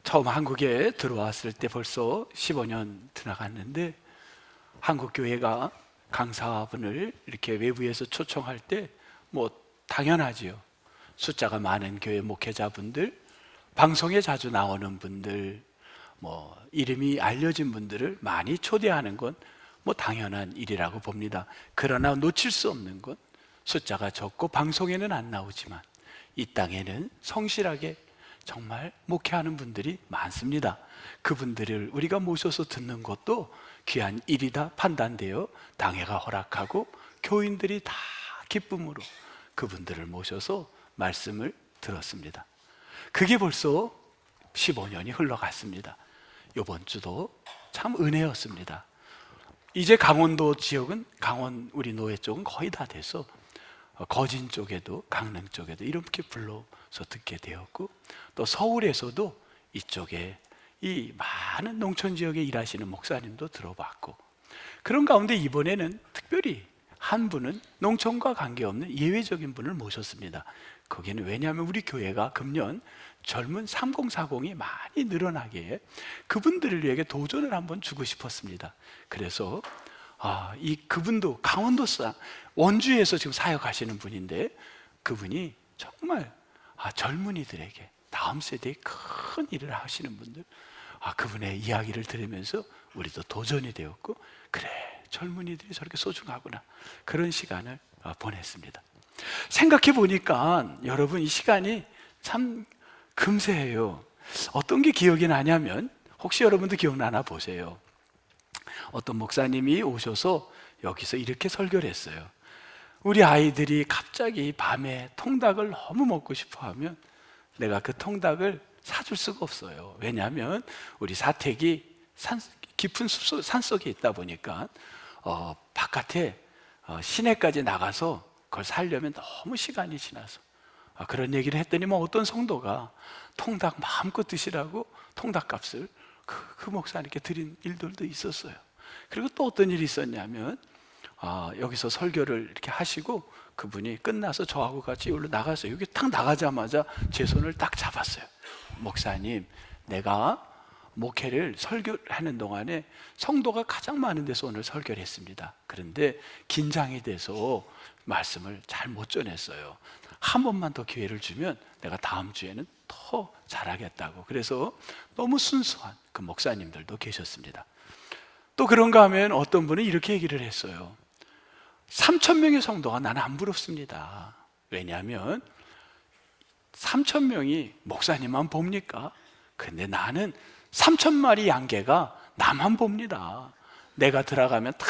처음 한국에 들어왔을 때 벌써 15년 지나갔는데, 한국 교회가 강사분을 이렇게 외부에서 초청할 때 뭐 당연하지요. 숫자가 많은 교회 목회자분들, 방송에 자주 나오는 분들, 뭐 이름이 알려진 분들을 많이 초대하는 건 뭐 당연한 일이라고 봅니다. 그러나 놓칠 수 없는 건 숫자가 적고 방송에는 안 나오지만 이 땅에는 성실하게 정말 목회하는 분들이 많습니다. 그분들을 우리가 모셔서 듣는 것도 귀한 일이다 판단되어 당회가 허락하고 교인들이 다 기쁨으로 그분들을 모셔서 말씀을 들었습니다. 그게 벌써 15년이 흘러갔습니다. 이번 주도 참 은혜였습니다. 이제 강원도 지역은, 강원 우리 노예 쪽은 거의 다 돼서 거진 쪽에도, 강릉 쪽에도 이렇게 불러서 듣게 되었고, 또 서울에서도 이쪽에 이 많은 농촌 지역에 일하시는 목사님도 들어봤고, 그런 가운데 이번에는 특별히 한 분은 농촌과 관계없는 예외적인 분을 모셨습니다. 거기는 왜냐하면 우리 교회가 금년 젊은 3040이 많이 늘어나게 그분들을 위해 도전을 한번 주고 싶었습니다. 그래서 그분도 강원도 원주에서 지금 사역하시는 분인데, 그분이 정말 젊은이들에게 다음 세대에 큰 일을 하시는 분들, 그분의 이야기를 들으면서 우리도 도전이 되었고, 그래, 젊은이들이 저렇게 소중하구나, 그런 시간을 보냈습니다. 생각해 보니까 여러분, 이 시간이 참 금세해요. 어떤 게 기억이 나냐면, 혹시 여러분도 기억나나 보세요. 어떤 목사님이 오셔서 여기서 이렇게 설교를 했어요. 우리 아이들이 갑자기 밤에 통닭을 너무 먹고 싶어 하면 내가 그 통닭을 사줄 수가 없어요. 왜냐하면 우리 사택이 깊은 산속에 있다 보니까 바깥에 시내까지 나가서 그걸 살려면 너무 시간이 지나서, 그런 얘기를 했더니 어떤 성도가 통닭 마음껏 드시라고 통닭값을 그 목사님께 드린 일들도 있었어요. 그리고 또 어떤 일이 있었냐면, 여기서 설교를 이렇게 하시고 그분이 끝나서 저하고 같이 여기로 나가서, 여기 딱 나가자마자 제 손을 딱 잡았어요. 목사님, 내가 목회를 설교하는 동안에 성도가 가장 많은 데서 오늘 설교를 했습니다. 그런데 긴장이 돼서 말씀을 잘 못 전했어요. 한 번만 더 기회를 주면 내가 다음 주에는 더 잘하겠다고. 그래서 너무 순수한 그 목사님들도 계셨습니다. 또 그런가 하면 어떤 분은 이렇게 얘기를 했어요. 3,000명의 성도가 나는 안 부럽습니다. 왜냐하면 3,000명이 목사님만 봅니까? 근데 나는 3,000마리 양개가 나만 봅니다. 내가 들어가면 다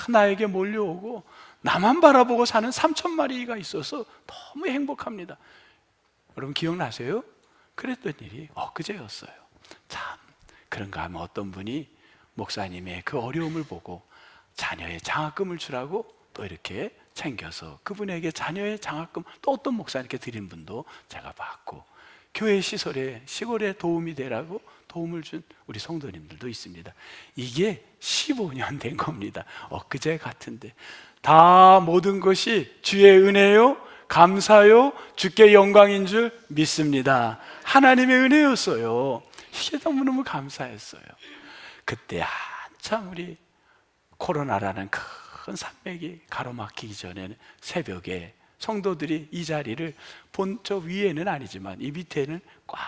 나에게 몰려오고 나만 바라보고 사는 3,000마리가 있어서 너무 행복합니다. 여러분 기억나세요? 그랬던 일이 엊그제였어요. 참, 그런가 하면 어떤 분이 목사님의 그 어려움을 보고 자녀의 장학금을 주라고 또 이렇게 챙겨서 그분에게 자녀의 장학금, 또 어떤 목사님께 드린 분도 제가 봤고, 교회 시설에, 시골에 도움이 되라고 도움을 준 우리 성도님들도 있습니다. 이게 15년 된 겁니다. 엊그제 같은데. 다 모든 것이 주의 은혜요, 감사요, 주께 영광인 줄 믿습니다. 하나님의 은혜였어요. 이게 너무너무 감사했어요. 그때 한참 우리 코로나라는 큰 산맥이 가로막히기 전에는 새벽에 성도들이 이 자리를 본 저 위에는 아니지만 이 밑에는 꽉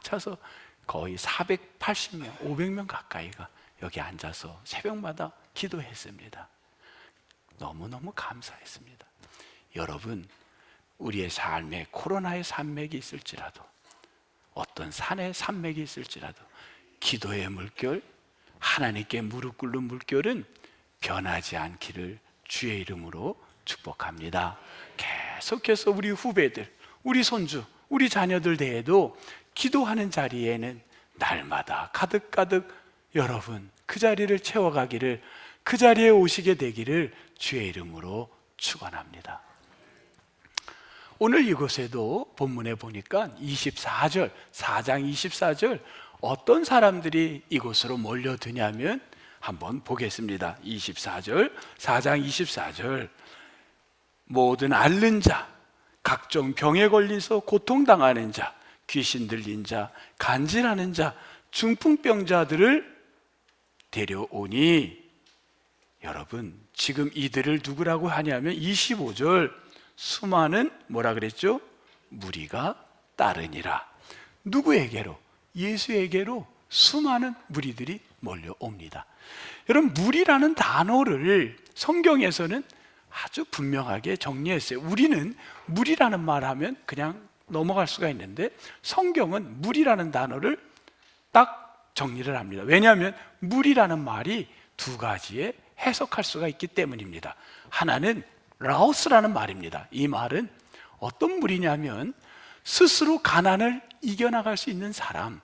차서 거의 480명, 500명 가까이가 여기 앉아서 새벽마다 기도했습니다. 너무너무 감사했습니다. 여러분, 우리의 삶에 코로나의 산맥이 있을지라도, 어떤 산의 산맥이 있을지라도 기도의 물결, 하나님께 무릎 꿇는 물결은 변하지 않기를 주의 이름으로 축복합니다. 계속해서 우리 후배들, 우리 손주, 우리 자녀들 대해도 기도하는 자리에는 날마다 가득가득 여러분 그 자리를 채워가기를, 그 자리에 오시게 되기를 주의 이름으로 축원합니다. 오늘 이곳에도 본문에 보니까 24절, 4장 24절 어떤 사람들이 이곳으로 몰려드냐면 한번 보겠습니다. 24절, 4장 24절. 모든 앓는 자, 각종 병에 걸려서 고통당하는 자, 귀신 들린 자, 간질하는 자, 중풍병자들을 데려오니, 여러분 지금 이들을 누구라고 하냐면 25절, 수많은 뭐라 그랬죠? 무리가 따르니라. 누구에게로? 예수에게로 수많은 무리들이 몰려옵니다. 여러분, 무리라는 단어를 성경에서는 아주 분명하게 정리했어요. 우리는 무리라는 말 하면 그냥 넘어갈 수가 있는데, 성경은 무리라는 단어를 딱 정리를 합니다. 왜냐하면 무리라는 말이 두 가지의 해석할 수가 있기 때문입니다. 하나는 라오스라는 말입니다. 이 말은 어떤 무리냐면 스스로 가난을 이겨나갈 수 있는 사람,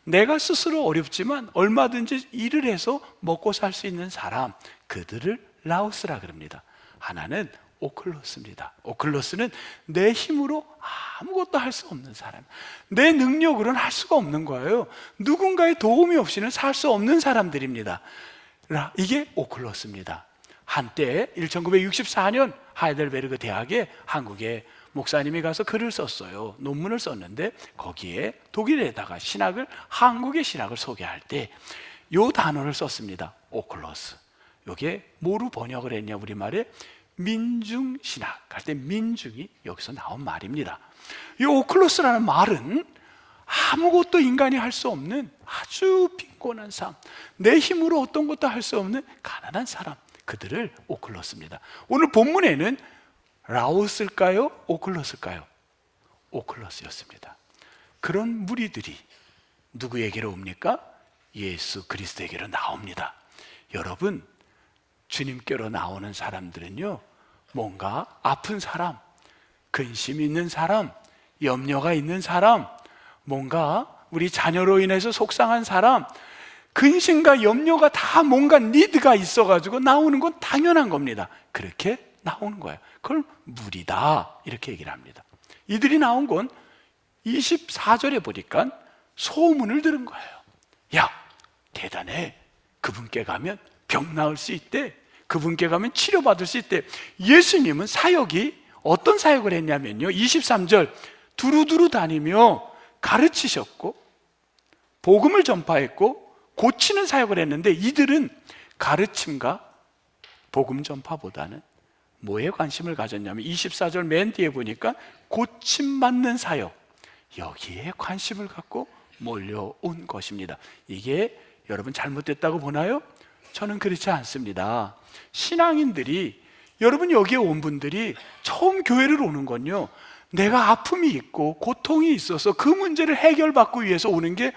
내가 스스로 어렵지만 얼마든지 일을 해서 먹고 살 수 있는 사람, 그들을 라오스라 그럽니다. 하나는 오클로스입니다. 오클로스는 내 힘으로 아무것도 할 수 없는 사람, 내 능력으로는 할 수가 없는 거예요. 누군가의 도움이 없이는 살 수 없는 사람들입니다. 이게 오클로스입니다. 한때 1964년 하이델베르그 대학에 한국에 목사님이 가서 글을 썼어요. 논문을 썼는데 거기에 독일에다가 신학을, 한국의 신학을 소개할 때 이 단어를 썼습니다. 오클로스. 이게 뭐로 번역을 했냐, 우리말에 민중신학 할 때 민중이 여기서 나온 말입니다. 이 오클로스라는 말은 아무것도 인간이 할 수 없는 아주 빈곤한 삶, 내 힘으로 어떤 것도 할 수 없는 가난한 사람, 그들을 오클로스입니다. 오늘 본문에는 라오스일까요? 오클로스일까요? 오클로스였습니다. 그런 무리들이 누구에게로 옵니까? 예수 그리스도에게로 나옵니다. 여러분, 주님께로 나오는 사람들은요, 뭔가 아픈 사람, 근심 있는 사람, 염려가 있는 사람, 뭔가 우리 자녀로 인해서 속상한 사람, 근심과 염려가 다 뭔가 니드가 있어가지고 나오는 건 당연한 겁니다. 그렇게 나오는 거예요. 그걸 무리다 이렇게 얘기를 합니다. 이들이 나온 건 24절에 보니까 소문을 들은 거예요. 야, 대단해. 그분께 가면 병 나을 수 있대. 그분께 가면 치료받을 수 있대. 예수님은 사역이 어떤 사역을 했냐면요, 23절, 두루두루 다니며 가르치셨고 복음을 전파했고 고치는 사역을 했는데, 이들은 가르침과 복음 전파보다는 뭐에 관심을 가졌냐면 24절 맨 뒤에 보니까 고침받는 사역, 여기에 관심을 갖고 몰려온 것입니다. 이게 여러분 잘못됐다고 보나요? 저는 그렇지 않습니다. 신앙인들이, 여러분 여기에 온 분들이 처음 교회를 오는 건요, 내가 아픔이 있고 고통이 있어서 그 문제를 해결받기 위해서 오는 게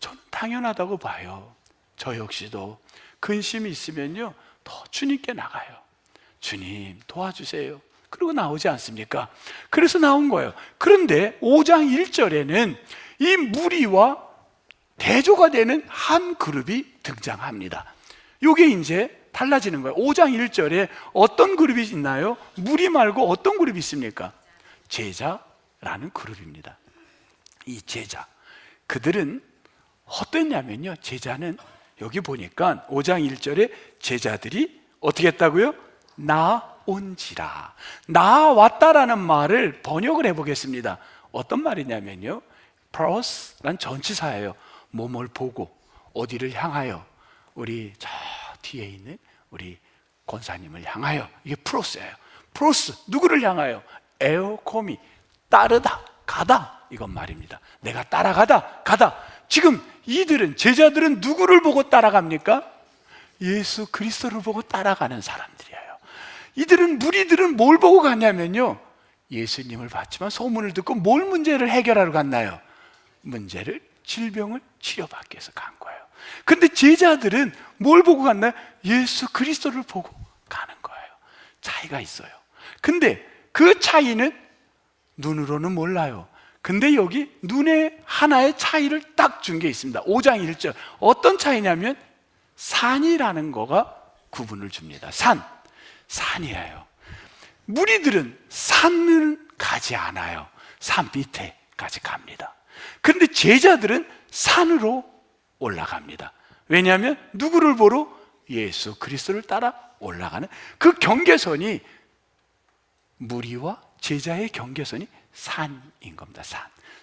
저는 당연하다고 봐요. 저 역시도 근심이 있으면요 더 주님께 나가요. 주님 도와주세요. 그리고 나오지 않습니까? 그래서 나온 거예요. 그런데 5장 1절에는 이 무리와 대조가 되는 한 그룹이 등장합니다. 이게 이제 달라지는 거예요. 5장 1절에 어떤 그룹이 있나요? 무리 말고 어떤 그룹이 있습니까? 제자라는 그룹입니다. 이 제자, 그들은 어땠냐면요, 제자는 여기 보니까 5장 1절에 제자들이 어떻게 했다고요? 나온지라. 나왔다라는 말을 번역을 해보겠습니다. 어떤 말이냐면요, pros란 전치사예요. 뭐뭘 보고 어디를 향하여, 우리 저 뒤에 있는 우리 권사님을 향하여, 이게 프로스예요. 프로스, 누구를 향하여? 에오코미, 따르다, 가다, 이건 말입니다. 내가 따라가다, 가다. 지금 이들은, 제자들은 누구를 보고 따라갑니까? 예수 그리스도를 보고 따라가는 사람들이에요. 이들은, 무리들은 뭘 보고 갔냐면요, 예수님을 봤지만 소문을 듣고 뭘 문제를 해결하러 갔나요? 문제를, 질병을 치료받기 위해서 간 거예요. 근데 제자들은 뭘 보고 갔나요? 예수 그리스도를 보고 가는 거예요. 차이가 있어요. 근데 그 차이는 눈으로는 몰라요. 근데 여기 눈에 하나의 차이를 딱 준 게 있습니다. 5장 1절. 어떤 차이냐면 산이라는 거가 구분을 줍니다. 산이에요. 무리들은 산을 가지 않아요. 산 밑에까지 갑니다. 그런데 제자들은 산으로 올라갑니다. 왜냐하면 누구를 보러? 예수 그리스도를 따라 올라가는 그 경계선이, 무리와 제자의 경계선이 산인 겁니다. 산.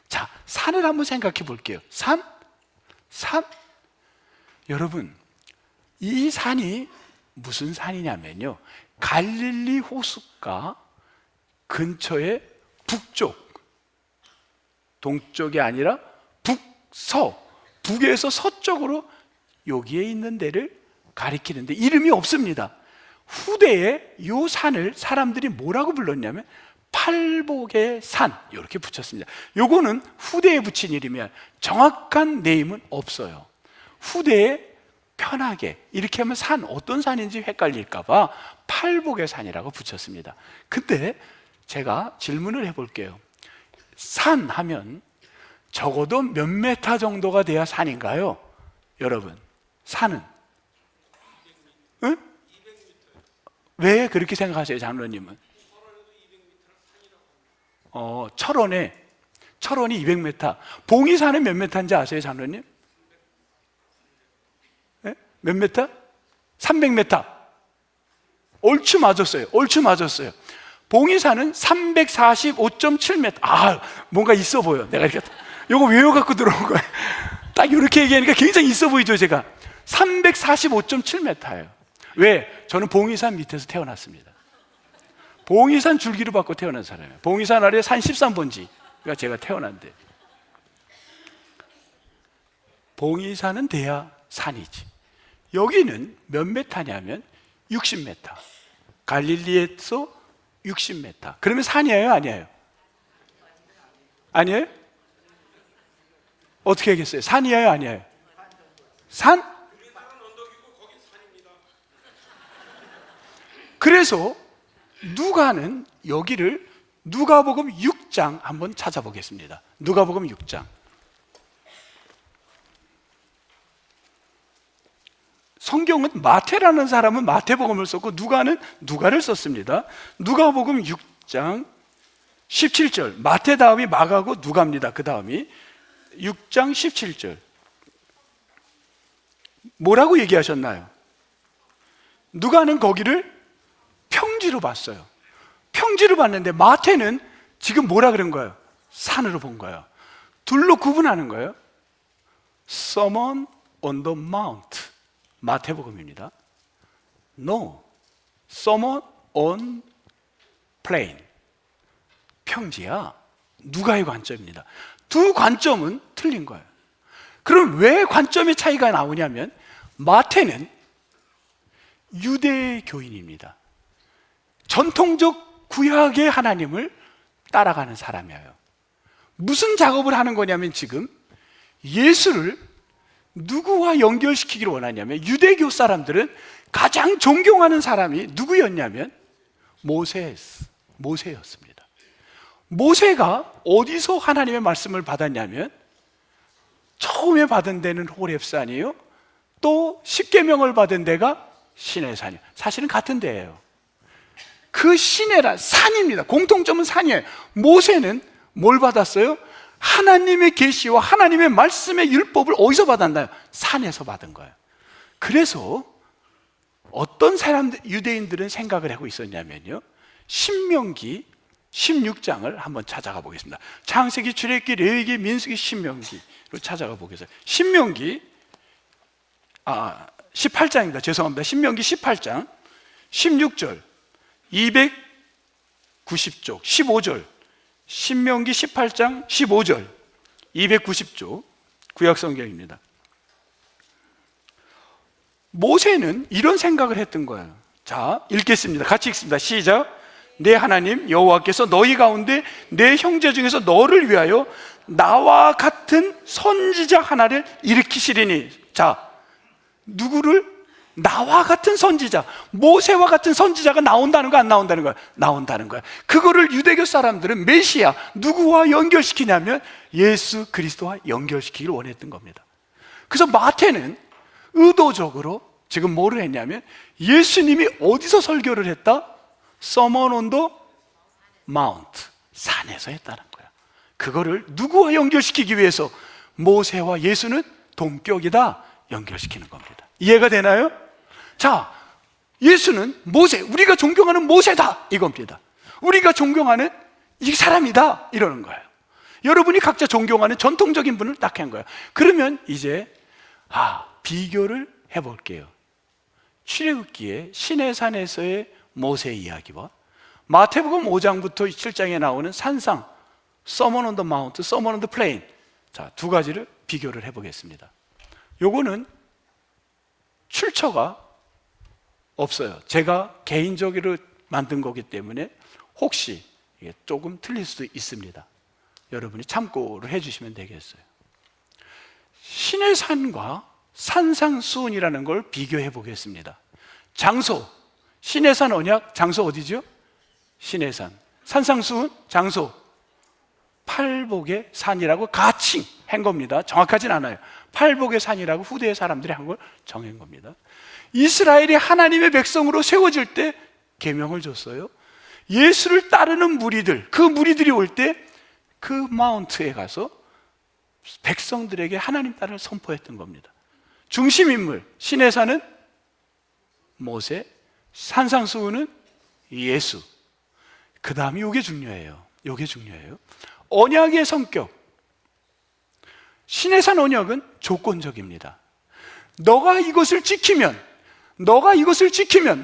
자, 산을 한번 생각해 볼게요. 산? 여러분, 이 산이 무슨 산이냐면요, 갈릴리 호숫가 근처에 북쪽, 동쪽이 아니라 북에서 서쪽으로 여기에 있는 데를 가리키는데 이름이 없습니다. 후대에 이 산을 사람들이 뭐라고 불렀냐면 팔복의 산 이렇게 붙였습니다. 요거는 후대에 붙인 이름이야. 정확한 네임은 없어요. 후대에 편하게 이렇게 하면 산, 어떤 산인지 헷갈릴까 봐 팔복의 산이라고 붙였습니다. 근데 제가 질문을 해볼게요. 산 하면 적어도 몇 메타 정도가 돼야 산인가요? 여러분, 산은? 응? 왜 그렇게 생각하세요, 장로님은? 철원이 200m. 봉이산은 몇 메타인지 아세요, 장로님? 네? 몇 메타? 300m. 얼추 맞았어요. 봉이산은 345.7m. 아, 뭔가 있어 보여. 내가 이렇게 요거 외워갖고 들어온 거예요. 딱 이렇게 얘기하니까 굉장히 있어 보이죠, 제가. 345.7m예요. 왜? 저는 봉이산 밑에서 태어났습니다. 봉이산 줄기를 받고 태어난 사람이에요. 봉이산 아래 산 13번지가 제가 태어난데, 봉이산은 돼야 산이지. 여기는 몇 메타냐면 60m. 갈릴리에서 60m. 그러면 산이에요, 아니에요? 아니에요? 어떻게 하겠어요? 산이에요, 아니에요? 산? 그래서 누가는 여기를 누가복음 6장 한번 찾아보겠습니다. 누가복음 6장. 성경은 마태라는 사람은 마태복음을 썼고 누가는 누가를 썼습니다. 누가복음 6장 17절. 마태 다음이 마가고 누가입니다. 그 다음이 6장 17절. 뭐라고 얘기하셨나요? 누가는 거기를 평지로 봤어요. 평지로 봤는데 마태는 지금 뭐라 그런 거예요? 산으로 본 거예요. 둘로 구분하는 거예요. Sermon on the Mount. 마태복음입니다. No. Sermon on Plain. 평지야. 누가의 관점입니다. 두 관점은 틀린 거예요. 그럼 왜 관점의 차이가 나오냐면 마태는 유대 교인입니다. 전통적 구약의 하나님을 따라가는 사람이에요. 무슨 작업을 하는 거냐면 지금 예수를 누구와 연결시키기를 원하냐면 유대교 사람들은 가장 존경하는 사람이 누구였냐면 모세였습니다. 모세가 어디서 하나님의 말씀을 받았냐면 처음에 받은 데는 호렙산이에요. 또 십계명을 받은 데가 시내산이에요. 사실은 같은 데예요. 그 시내란 산입니다. 공통점은 산이에요. 모세는 뭘 받았어요? 하나님의 계시와 하나님의 말씀의 율법을 어디서 받았나요? 산에서 받은 거예요. 그래서 어떤 사람들, 유대인들은 생각을 하고 있었냐면요, 신명기 16장을 한번 찾아가 보겠습니다. 창세기, 출애굽기, 레위기, 민수기, 신명기로 찾아가 보겠습니다. 신명기 18장입니다. 죄송합니다. 신명기 18장 16절 290쪽 15절. 신명기 18장 15절 290쪽 구약성경입니다. 모세는 이런 생각을 했던 거예요. 자, 읽겠습니다. 같이 읽습니다. 시작. 내 하나님 여호와께서 너희 가운데 내 형제 중에서 너를 위하여 나와 같은 선지자 하나를 일으키시리니. 자, 누구를? 나와 같은 선지자, 모세와 같은 선지자가 나온다는 거, 안 나온다는 거야? 나온다는 거야. 그거를 유대교 사람들은 메시아, 누구와 연결시키냐면 예수 그리스도와 연결시키기를 원했던 겁니다. 그래서 마태는 의도적으로 지금 뭐를 했냐면 예수님이 어디서 설교를 했다? Sermon on the Mount, 산에서 했다는 거야. 그거를 누구와 연결시키기 위해서 모세와 예수는 동격이다 연결시키는 겁니다. 이해가 되나요? 자, 예수는 모세, 우리가 존경하는 모세다 이겁니다. 우리가 존경하는 이 사람이다 이러는 거예요. 여러분이 각자 존경하는 전통적인 분을 딱 한 거예요. 그러면 이제 비교를 해볼게요. 출애굽기에 시내산에서의 모세 이야기와 마태복음 5장부터 7장에 나오는 산상, Sermon on the Mount, Sermon on the Plain, 자, 두 가지를 비교를 해보겠습니다. 요거는 출처가 없어요. 제가 개인적으로 만든 거기 때문에 혹시 이게 조금 틀릴 수도 있습니다. 여러분이 참고를 해주시면 되겠어요. 신의 산과 산상수훈이라는 걸 비교해 보겠습니다. 장소, 신의 산 언약, 장소 어디죠? 신의 산. 산상수훈, 장소 팔복의 산이라고 가칭 한 겁니다. 정확하진 않아요. 팔복의 산이라고 후대의 사람들이 한 걸 정한 겁니다. 이스라엘이 하나님의 백성으로 세워질 때 계명을 줬어요. 예수를 따르는 무리들, 그 무리들이 올 때 그 마운트에 가서 백성들에게 하나님 따를 선포했던 겁니다. 중심 인물, 신의 산은 모세, 산상수훈은 예수. 그 다음에 이게 중요해요. 이게 중요해요. 언약의 성격. 신의 산 언약은 조건적입니다. 너가 이것을 지키면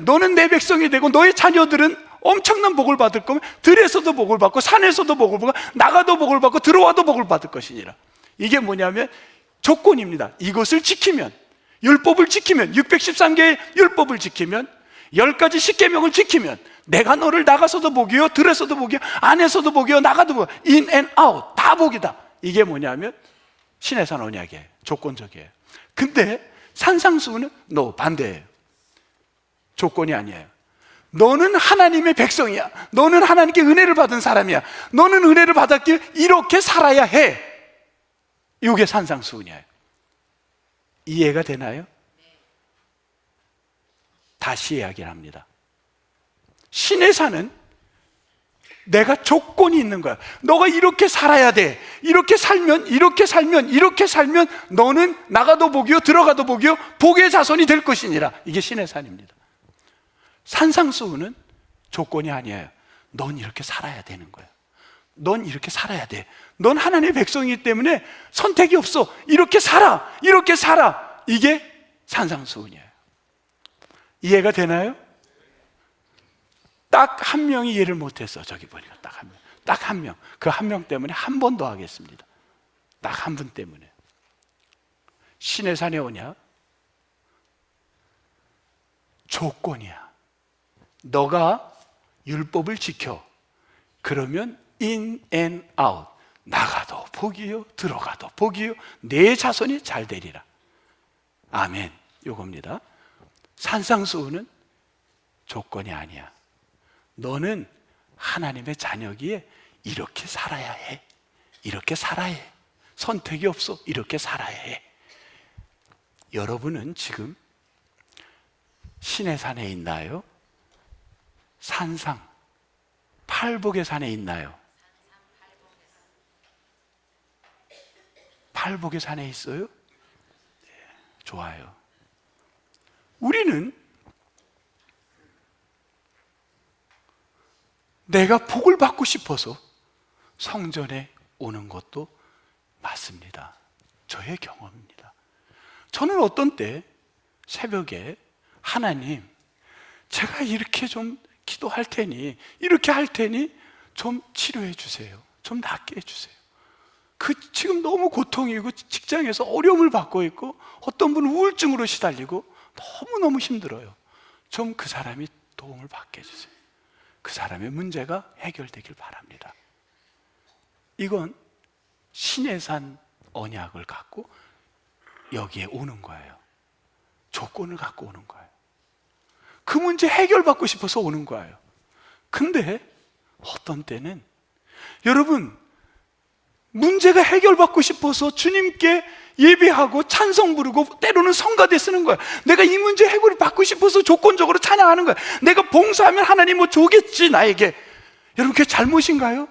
너는 내 백성이 되고 너의 자녀들은 엄청난 복을 받을 거면 들에서도 복을 받고 산에서도 복을 받고 나가도 복을 받고 들어와도 복을 받을 것이니라. 이게 뭐냐면 조건입니다. 이것을 지키면, 율법을 지키면, 613개의 율법을 지키면, 10가지 십계명을 지키면 내가 너를 나가서도 복이요, 들에서도 복이요, 안에서도 복이요, 나가도 복이요, in and out 다 복이다. 이게 뭐냐면 신의 산 언약이에요. 조건적이에요. 근데 산상수훈은 반대예요. 조건이 아니에요. 너는 하나님의 백성이야. 너는 하나님께 은혜를 받은 사람이야. 너는 은혜를 받았기에 이렇게 살아야 해. 이게 산상수훈이에요. 이해가 되나요? 다시 이야기를 합니다. 신의 산은 내가 조건이 있는 거야. 너가 이렇게 살아야 돼. 이렇게 살면 너는 나가도 복이요, 들어가도 복이요, 복의 자손이 될 것이니라. 이게 신의 산입니다. 산상수훈은 조건이 아니에요. 넌 이렇게 살아야 되는 거야. 넌 이렇게 살아야 돼. 넌 하나님의 백성이기 때문에 선택이 없어. 이렇게 살아. 이게 산상수훈이에요. 이해가 되나요? 딱 한 명이 이해를 못했어. 저기 보니까 딱 한 명. 그 한 명 때문에 한 번 더 하겠습니다. 딱 한 분 때문에. 신의 산에 오냐? 조건이야. 너가 율법을 지켜. 그러면 in and out. 나가도 복이요, 들어가도 복이요, 내 자손이 잘 되리라. 아멘. 요겁니다. 산상수훈은 조건이 아니야. 너는 하나님의 자녀기에 이렇게 살아야 해. 이렇게 살아야 해. 선택이 없어. 이렇게 살아야 해. 여러분은 지금 신의 산에 있나요? 산상, 팔복의 산에 있나요? 팔복의 산에 있어요? 네, 좋아요. 우리는 내가 복을 받고 싶어서 성전에 오는 것도 맞습니다. 저의 경험입니다. 저는 어떤 때 새벽에 하나님, 제가 이렇게 좀 기도할 테니, 이렇게 할 테니 좀 치료해 주세요. 좀 낫게 해주세요. 지금 너무 고통이고 직장에서 어려움을 받고 있고 어떤 분은 우울증으로 시달리고 너무너무 힘들어요. 좀 그 사람이 도움을 받게 해주세요. 그 사람의 문제가 해결되길 바랍니다. 이건 신의 산 언약을 갖고 여기에 오는 거예요. 조건을 갖고 오는 거예요. 그 문제 해결받고 싶어서 오는 거예요. 근데 어떤 때는 여러분, 문제가 해결받고 싶어서 주님께 예배하고 찬송 부르고 때로는 성가대 쓰는 거야. 내가 이 문제 해결을 받고 싶어서 조건적으로 찬양하는 거야. 내가 봉사하면 하나님 뭐 주겠지 나에게. 여러분, 그게 잘못인가요?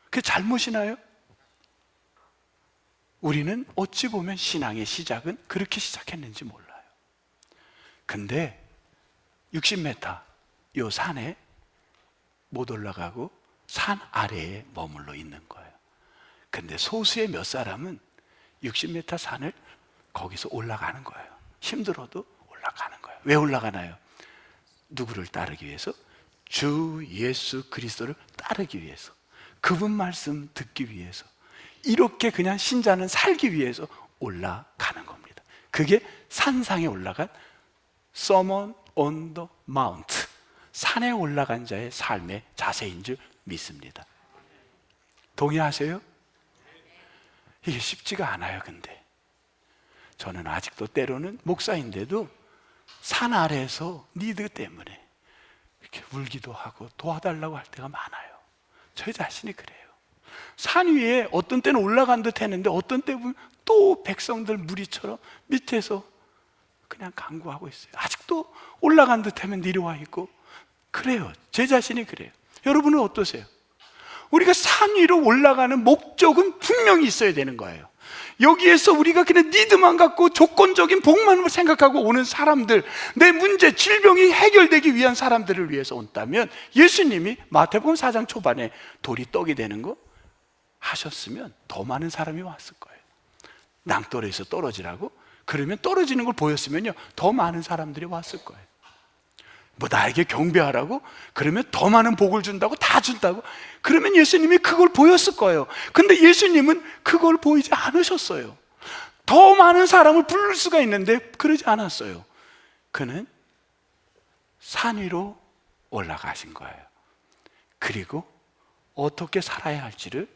그게 잘못이나요? 우리는 어찌 보면 신앙의 시작은 그렇게 시작했는지 몰라요. 근데 60m 요 산에 못 올라가고 산 아래에 머물러 있는 거예요. 근데 소수의 몇 사람은 60m 산을 거기서 올라가는 거예요. 힘들어도 올라가는 거예요. 왜 올라가나요? 누구를 따르기 위해서? 주 예수 그리스도를 따르기 위해서, 그분 말씀 듣기 위해서, 이렇게 그냥 신자는 살기 위해서 올라가는 겁니다. 그게 산상에 올라간 Sermon on the Mount, 산에 올라간 자의 삶의 자세인 줄 믿습니다. 동의하세요? 이게 쉽지가 않아요. 근데 저는 아직도 때로는 목사인데도 산 아래에서 니드 때문에 이렇게 울기도 하고 도와달라고 할 때가 많아요. 저 자신이 그래요. 산 위에 어떤 때는 올라간 듯 했는데 어떤 때 보면 또 백성들 무리처럼 밑에서 그냥 간구하고 있어요. 아직도 올라간 듯 하면 내려와 있고 그래요. 제 자신이 그래요. 여러분은 어떠세요? 우리가 산 위로 올라가는 목적은 분명히 있어야 되는 거예요. 여기에서 우리가 그냥 니드만 갖고 조건적인 복만을 생각하고 오는 사람들, 내 문제, 질병이 해결되기 위한 사람들을 위해서 온다면, 예수님이 마태복음 4장 초반에 돌이 떡이 되는 거 하셨으면 더 많은 사람이 왔을 거예요. 낭떠러에서 떨어지라고? 그러면 떨어지는 걸 보였으면요, 더 많은 사람들이 왔을 거예요. 뭐 나에게 경배하라고? 그러면 더 많은 복을 준다고? 다 준다고? 그러면 예수님이 그걸 보였을 거예요. 근데 예수님은 그걸 보이지 않으셨어요. 더 많은 사람을 부를 수가 있는데 그러지 않았어요. 그는 산 위로 올라가신 거예요. 그리고 어떻게 살아야 할지를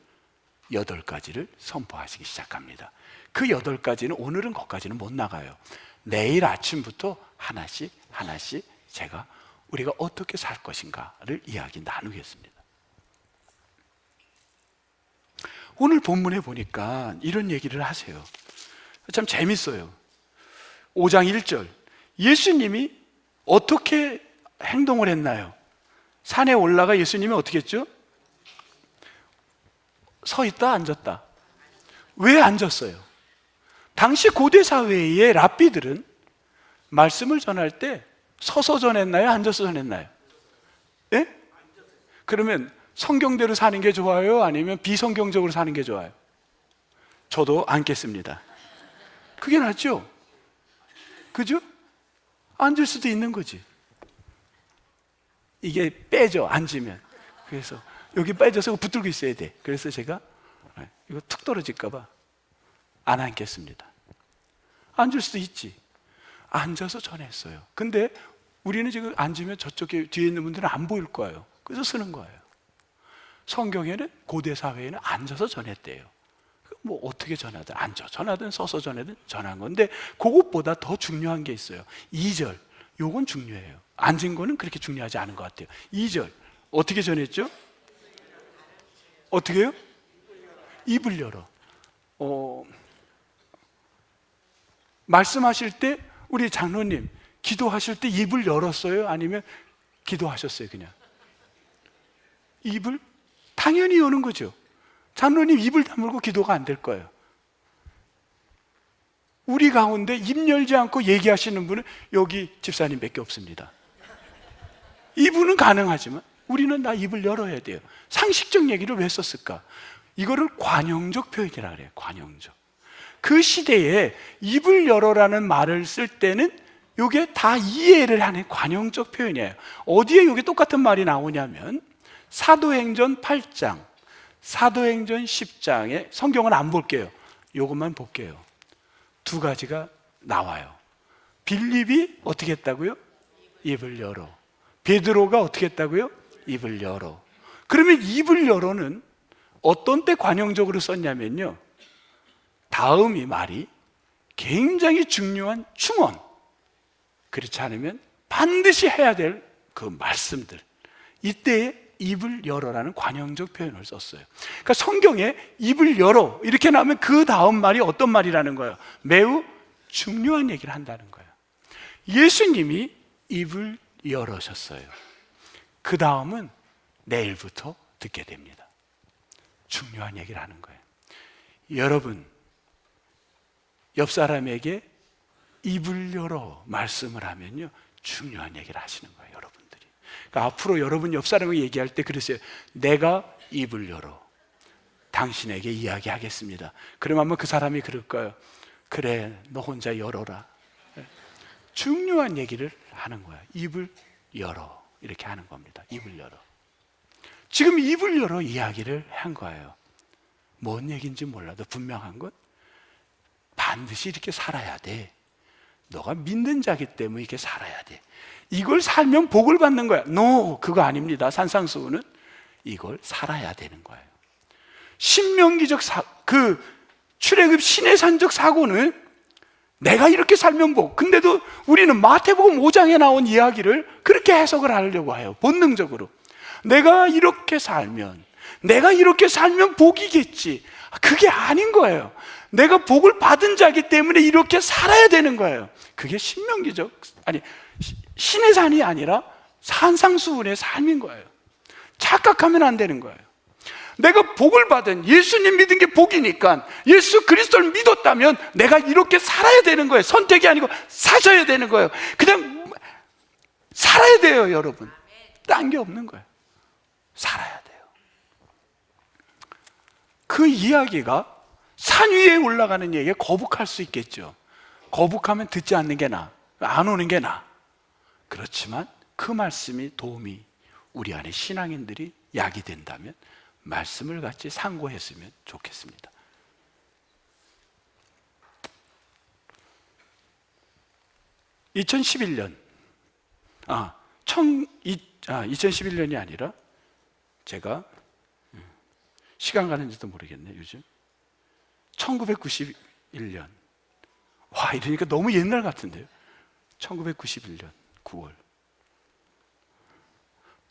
8가지를 선포하시기 시작합니다. 그 8가지는 오늘은 거기까지는 못 나가요. 내일 아침부터 하나씩 제가 우리가 어떻게 살 것인가를 이야기 나누겠습니다. 오늘 본문에 보니까 이런 얘기를 하세요. 참 재밌어요. 5장 1절, 예수님이 어떻게 행동을 했나요? 산에 올라가 예수님이 어떻게 했죠? 서 있다 앉았다. 왜 앉았어요? 당시 고대 사회의 랍비들은 말씀을 전할 때 서서 전했나요? 앉아서 전했나요? 예? 그러면 성경대로 사는 게 좋아요? 아니면 비성경적으로 사는 게 좋아요? 저도 앉겠습니다. 그게 낫죠? 그죠? 앉을 수도 있는 거지. 이게 빼져, 앉으면. 그래서 여기 빠져서 붙들고 있어야 돼. 그래서 제가 이거 툭 떨어질까 봐 안 앉겠습니다. 앉을 수도 있지. 앉아서 전했어요. 근데 우리는 지금 앉으면 저쪽에 뒤에 있는 분들은 안 보일 거예요. 그래서 쓰는 거예요. 성경에는, 고대 사회에는 앉아서 전했대요. 뭐 어떻게 전하든, 앉아 전하든 서서 전하든 전한 건데, 그것보다 더 중요한 게 있어요. 2절, 요건 중요해요. 앉은 거는 그렇게 중요하지 않은 것 같아요. 2절 어떻게 전했죠? 어떻게 해요? 입을 열어. 말씀하실 때 우리 장로님 기도하실 때 입을 열었어요? 아니면 기도하셨어요? 그냥 입을 당연히 여는 거죠. 장로님 입을 다물고 기도가 안 될 거예요. 우리 가운데 입 열지 않고 얘기하시는 분은 여기 집사님밖에 없습니다. 이분은 가능하지만 우리는 다 입을 열어야 돼요. 상식적 얘기를 왜 썼을까? 이거를 관용적 표현이라 그래요. 관용적. 그 시대에 입을 열어라는 말을 쓸 때는 이게 다 이해를 하는 관용적 표현이에요. 어디에 이게 똑같은 말이 나오냐면 사도행전 8장, 사도행전 10장에, 성경은 안 볼게요. 이것만 볼게요. 2가지가 나와요. 빌립이 어떻게 했다고요? 입을 열어. 베드로가 어떻게 했다고요? 입을 열어. 그러면 입을 열어는 어떤 때 관용적으로 썼냐면요, 다음이 말이 굉장히 중요한 충언, 그렇지 않으면 반드시 해야 될 그 말씀들, 이때에 입을 열어라는 관용적 표현을 썼어요. 그러니까 성경에 입을 열어 이렇게 나오면 그 다음 말이 어떤 말이라는 거예요? 매우 중요한 얘기를 한다는 거예요. 예수님이 입을 열으셨어요. 그 다음은 내일부터 듣게 됩니다. 중요한 얘기를 하는 거예요. 여러분, 옆 사람에게 입을 열어 말씀을 하면요, 중요한 얘기를 하시는 거예요, 여러분들이. 그러니까 앞으로 여러분 옆 사람에게 얘기할 때 그러세요. 내가 입을 열어. 당신에게 이야기하겠습니다. 그러면 그 사람이 그럴 거예요. 그래, 너 혼자 열어라. 중요한 얘기를 하는 거야. 입을 열어. 이렇게 하는 겁니다. 입을 열어. 지금 입을 열어 이야기를 한 거예요. 뭔 얘기인지 몰라도 분명한 건 반드시 이렇게 살아야 돼. 너가 믿는 자기 때문에 이렇게 살아야 돼. 이걸 살면 복을 받는 거야. 그거 아닙니다. 산상수훈은 이걸 살아야 되는 거예요. 신명기적 출애굽 시내산적 사고는 내가 이렇게 살면 복. 근데도 우리는 마태복음 5장에 나온 이야기를 그렇게 해석을 하려고 해요. 본능적으로. 내가 이렇게 살면 복이겠지. 그게 아닌 거예요. 내가 복을 받은 자기 때문에 이렇게 살아야 되는 거예요. 그게 신의 산이 아니라 산상수훈의 삶인 거예요. 착각하면 안 되는 거예요. 내가 복을 받은 예수님 믿은 게 복이니까 예수 그리스도를 믿었다면 내가 이렇게 살아야 되는 거예요. 선택이 아니고 사셔야 되는 거예요. 그냥 살아야 돼요, 여러분. 딴 게 없는 거예요. 살아야 돼요. 그 이야기가 산 위에 올라가는 얘기에 거북할 수 있겠죠. 거북하면 듣지 않는 게 나아. 안 오는 게 나아. 그렇지만 그 말씀이 도움이 우리 안에 신앙인들이 약이 된다면 말씀을 같이 상고했으면 좋겠습니다. (2011년) 2011년이 아니라 제가 시간 가는지도 모르겠네 요즘 1991년 이러니까 너무 옛날 같은데요. 1991년 9월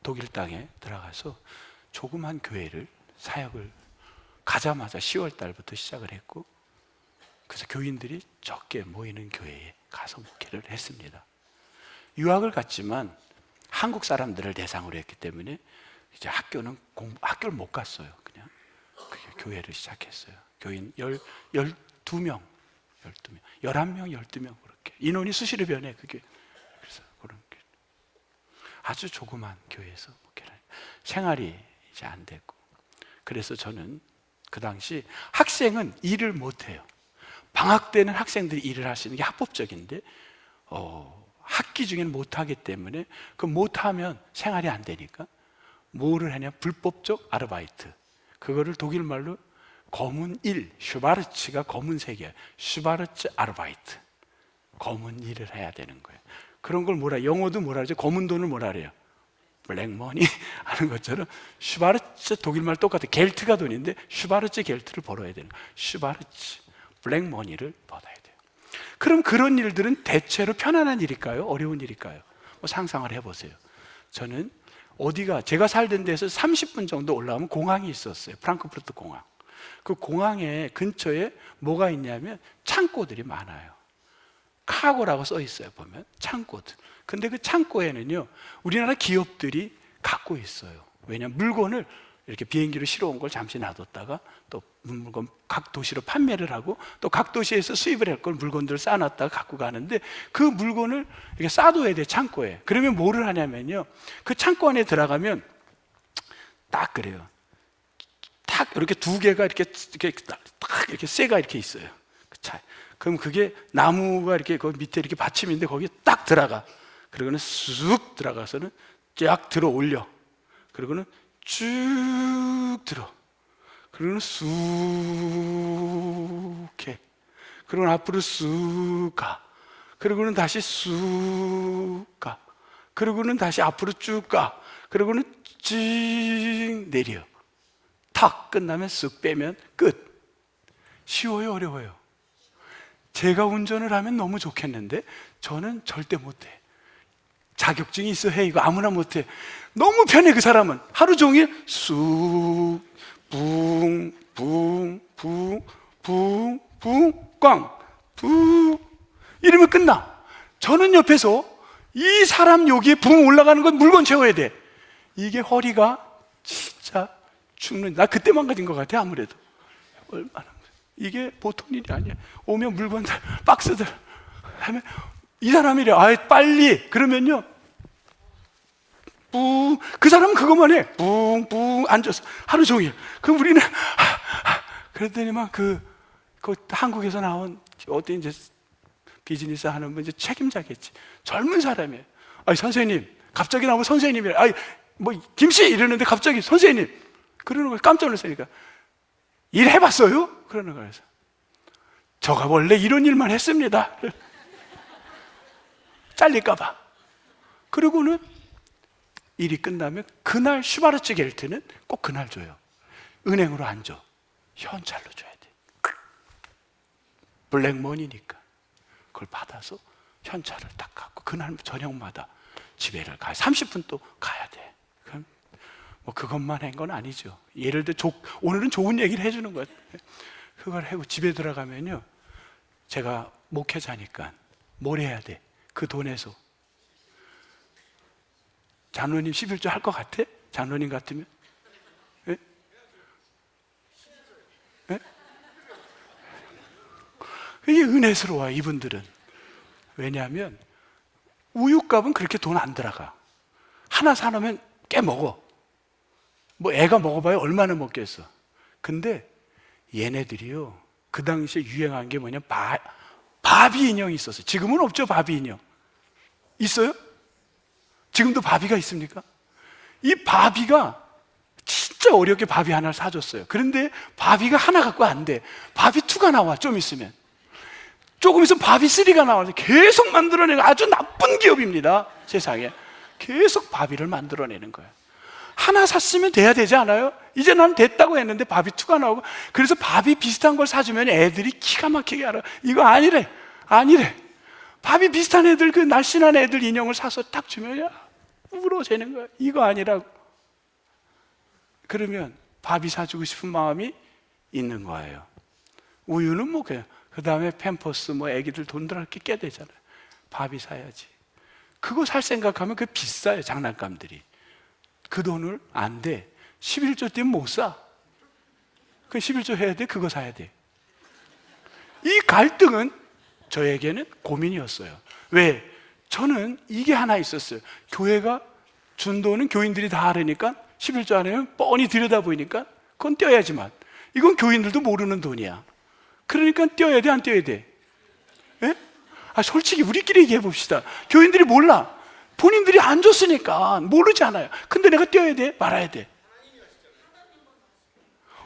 독일 땅에 들어가서 조그만 교회를 사역을 가자마자 10월 달부터 시작을 했고, 그래서 교인들이 적게 모이는 교회에 가서 목회를 했습니다. 유학을 갔지만 한국 사람들을 대상으로 했기 때문에 이제 학교를 못 갔어요. 그냥 교회를 시작했어요. 교인 12명, 11명, 12명 그렇게 인원이 수시로 변해. 그게 그래서 그런 아주 조그만 교회에서 목회를 생활이 이제 안 되고, 그래서 저는 그 당시 학생은 일을 못 해요. 방학 때는 학생들이 일을 할 수 있는 게 합법적인데 학기 중에는 못 하기 때문에 그 못 하면 생활이 안 되니까 뭐를 하냐, 불법적 아르바이트. 그거를 독일 말로 검은 일, 슈바르츠가 검은색이에요. 슈바르츠 아르바이트. 검은 일을 해야 되는 거예요. 그런 걸 영어도 뭐라 그러죠? 검은 돈을 뭐라 그래요? 블랙머니 하는 것처럼 슈바르츠, 독일말 똑같아. 겔트가 돈인데 슈바르츠 겔트를 벌어야 되는 거예요. 슈바르츠 블랙머니를 받아야 돼요. 그럼 그런 일들은 대체로 편안한 일일까요? 어려운 일일까요? 상상을 해보세요. 저는 제가 살던 데서 30분 정도 올라가면 공항이 있었어요. 프랑크푸르트 공항. 그 공항에 근처에 뭐가 있냐면 창고들이 많아요. 카고라고 써 있어요. 보면 창고들. 근데 그 창고에는요, 우리나라 기업들이 갖고 있어요. 왜냐하면 물건을 이렇게 비행기로 실어온 걸 잠시 놔뒀다가 또 물건 각 도시로 판매를 하고 또 각 도시에서 수입을 할 걸 물건들을 쌓아놨다가 갖고 가는데, 그 물건을 이렇게 쌓아둬야 돼, 창고에. 그러면 뭐를 하냐면요, 그 창고 안에 들어가면 딱 그래요. 딱 이렇게 두 개가 이렇게 쇠가 이렇게 있어요. 그럼 그게 나무가 이렇게 그 밑에 이렇게 받침인데 거기에 딱 들어가. 그리고는 쑥 들어가서는 쫙 들어 올려. 그리고는 쭉 들어. 그리고는 쑥 해. 그리고는 앞으로 쑥 가. 그리고는 다시 쑥 가. 그리고는 다시 앞으로 쭉 가. 그리고는 쭉 내려. 탁 끝나면 쓱 빼면 끝. 쉬워요, 어려워요? 제가 운전을 하면 너무 좋겠는데 저는 절대 못해. 자격증이 있어 해. 이거 아무나 못해. 너무 편해. 그 사람은 하루 종일 쑥, 붕, 붕, 붕, 붕, 붕, 꽝, 붕 이러면 끝나. 저는 옆에서 이 사람 여기에 붕 올라가는 건 물건 채워야 돼. 이게 허리가 진짜 죽는. 나 그때 망가진 것 같아. 아무래도 얼마나 이게 보통 일이 아니야. 오면 물건들, 박스들 하면 이 사람이래. 빨리. 그러면요, 뿡. 그 사람은 그것만 해. 뿡뿡 앉아서 하루 종일. 그럼 우리는 그랬더니만 그 한국에서 나온 어떤 이제 비즈니스 하는 분, 이제 책임자겠지. 젊은 사람이에요. 아니, 선생님. 갑자기 나오면 선생님이래. 아니, 뭐, 김씨! 이러는데 갑자기 선생님! 그러는 거예요. 깜짝 놀랐으니까. 일 해봤어요? 그러는 거예요. 저가 원래 이런 일만 했습니다. 잘릴까봐. 그리고는 일이 끝나면 그날 슈바르츠 겔트는 꼭 그날 줘요. 은행으로 안 줘. 현찰로 줘야 돼. 블랙머니니까. 그걸 받아서 현찰을 딱 갖고 그날 저녁마다 집에를 가요. 30분 또 가야 돼. 그럼 뭐 그것만 한 건 아니죠. 예를 들어 오늘은 좋은 얘기를 해주는 거예요. 그걸 하고 집에 들어가면요, 제가 목회자니까 뭘 해야 돼? 그 돈에서 장로님 11조 할 것 같아? 장로님 같으면? 예? 예? 이게 은혜스러워요, 이분들은. 왜냐하면 우유값은 그렇게 돈 안 들어가. 하나 사놓으면 꽤 먹어. 뭐 애가 먹어봐야 얼마나 먹겠어. 근데 얘네들이요, 그 당시에 유행한 게 뭐냐, 바비 인형이 있었어요. 지금은 없죠, 바비 인형. 있어요? 지금도 바비가 있습니까? 이 바비가 진짜 어렵게 바비 하나를 사줬어요. 그런데 바비가 하나 갖고 안 돼. 바비 2가 나와, 좀 있으면. 조금 있으면 바비 3가 나와서 계속 만들어내는 아주 나쁜 기업입니다, 세상에. 계속 바비를 만들어내는 거예요. 하나 샀으면 돼야 되지 않아요? 이제 난 됐다고 했는데 바비 2가 나오고, 그래서 바비 비슷한 걸 사주면 애들이 기가 막히게 알아. 이거 아니래, 아니래. 바비 비슷한 애들, 그 날씬한 애들 인형을 사서 딱 주면 울어지는 거야. 이거 아니라고. 그러면 바비 사주고 싶은 마음이 있는 거예요. 우유는 뭐 그냥, 그 다음에 팸퍼스, 뭐 애기들 돈 들어갈 게 꽤 되잖아요. 바비 사야지. 그거 살 생각하면 그게 비싸요, 장난감들이. 그 돈을 안 돼. 11조 때문에 못 사. 그 11조 해야 돼, 그거 사야 돼. 이 갈등은 저에게는 고민이었어요. 왜? 저는 이게 하나 있었어요. 교회가 준 돈은 교인들이 다 하려니까 11조 안 하면 뻔히 들여다 보이니까 그건 떼어야지만, 이건 교인들도 모르는 돈이야. 그러니까 떼어야 돼, 안 떼어야 돼? 예? 솔직히 우리끼리 얘기해 봅시다. 교인들이 몰라. 본인들이 안 줬으니까 모르잖아요. 근데 내가 떼어야 돼, 말아야 돼?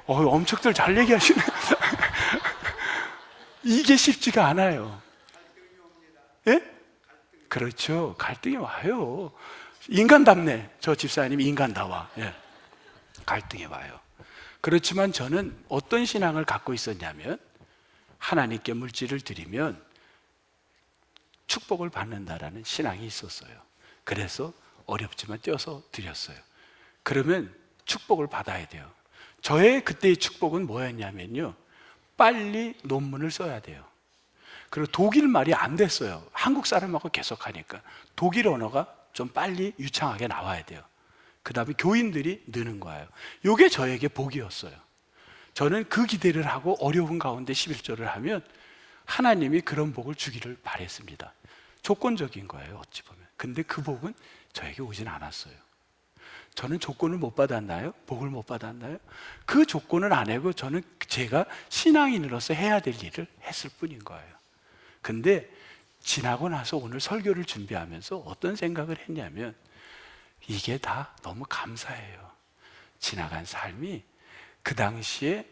엄청들 잘 얘기하시네. 이게 쉽지가 않아요. 예? 그렇죠. 갈등이 와요. 인간답네. 저 집사님이 인간다워. 예. 갈등이 와요. 그렇지만 저는 어떤 신앙을 갖고 있었냐면, 하나님께 물질을 드리면 축복을 받는다라는 신앙이 있었어요. 그래서 어렵지만 떼어서 드렸어요. 그러면 축복을 받아야 돼요. 저의 그때의 축복은 뭐였냐면요, 빨리 논문을 써야 돼요. 그리고 독일 말이 안 됐어요. 한국 사람하고 계속 하니까 독일 언어가 좀 빨리 유창하게 나와야 돼요. 그 다음에 교인들이 느는 거예요. 이게 저에게 복이었어요. 저는 그 기대를 하고 어려운 가운데 11조를 하면 하나님이 그런 복을 주기를 바랬습니다. 조건적인 거예요, 어찌 보면. 근데 그 복은 저에게 오진 않았어요. 저는 조건을 못 받았나요? 복을 못 받았나요? 그 조건을 안 하고 저는 제가 신앙인으로서 해야 될 일을 했을 뿐인 거예요. 근데 지나고 나서 오늘 설교를 준비하면서 어떤 생각을 했냐면, 이게 다 너무 감사해요. 지나간 삶이 그 당시에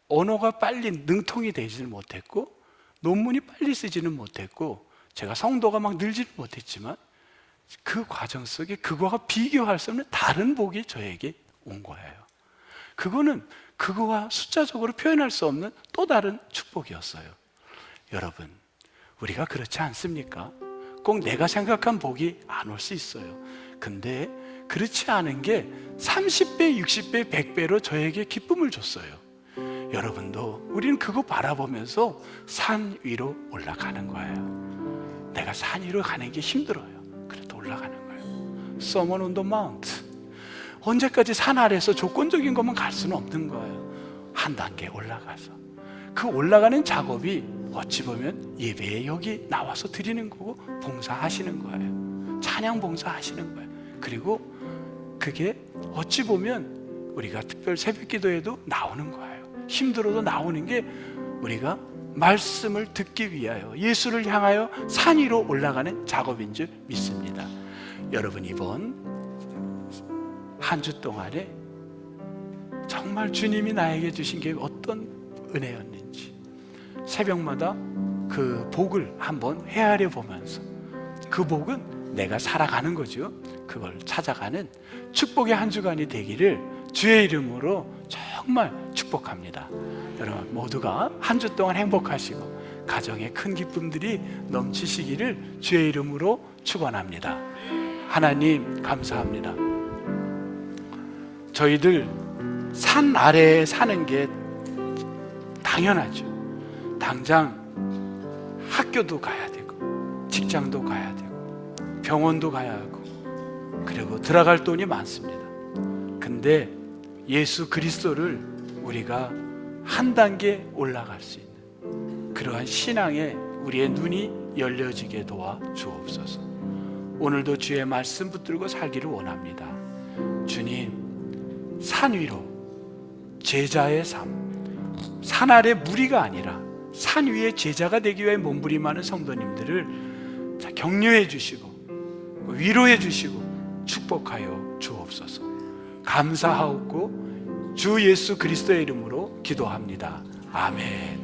언어가 빨리 능통이 되지는 못했고, 논문이 빨리 쓰지는 못했고, 제가 성도가 막 늘지는 못했지만, 그 과정 속에 그거와 비교할 수 없는 다른 복이 저에게 온 거예요. 그거는 그거와 숫자적으로 표현할 수 없는 또 다른 축복이었어요. 여러분, 우리가 그렇지 않습니까? 꼭 내가 생각한 복이 안 올 수 있어요. 근데 그렇지 않은 게 30배, 60배, 100배로 저에게 기쁨을 줬어요. 여러분도, 우리는 그거 바라보면서 산 위로 올라가는 거예요. 내가 산 위로 가는 게 힘들어요. 그래도 올라가는 거예요. Someone on the mount. 언제까지 산 아래에서 조건적인 것만 갈 수는 없는 거예요. 한 단계 올라가서. 그 올라가는 작업이 어찌 보면 예배에 여기 나와서 드리는 거고, 봉사하시는 거예요. 찬양 봉사하시는 거예요. 그리고 그게 어찌 보면 우리가 특별 새벽 기도에도 나오는 거예요. 힘들어도 나오는 게 우리가 말씀을 듣기 위하여 예수를 향하여 산 위로 올라가는 작업인 줄 믿습니다. 여러분, 이번 한 주 동안에 정말 주님이 나에게 주신 게 어떤 은혜였는지 새벽마다 그 복을 한번 헤아려 보면서, 그 복은 내가 살아가는 거죠. 그걸 찾아가는 축복의 한 주간이 되기를 주의 이름으로 정말 축복합니다. 여러분 모두가 한 주 동안 행복하시고 가정에 큰 기쁨들이 넘치시기를 주의 이름으로 축원합니다. 하나님 감사합니다. 저희들 산 아래에 사는 게 당연하죠. 당장 학교도 가야 되고 직장도 가야 되고 병원도 가야 하고 그리고 들어갈 돈이 많습니다. 근데 예수 그리스도를 우리가 한 단계 올라갈 수 있는 그러한 신앙에 우리의 눈이 열려지게 도와 주옵소서. 오늘도 주의 말씀 붙들고 살기를 원합니다. 주님, 산 위로 제자의 삶, 산 아래 무리가 아니라 산 위에 제자가 되기 위해 몸부림하는 성도님들을 격려해 주시고 위로해 주시고 축복하여 주옵소서. 감사하옵고 주 예수 그리스도의 이름으로 기도합니다. 아멘.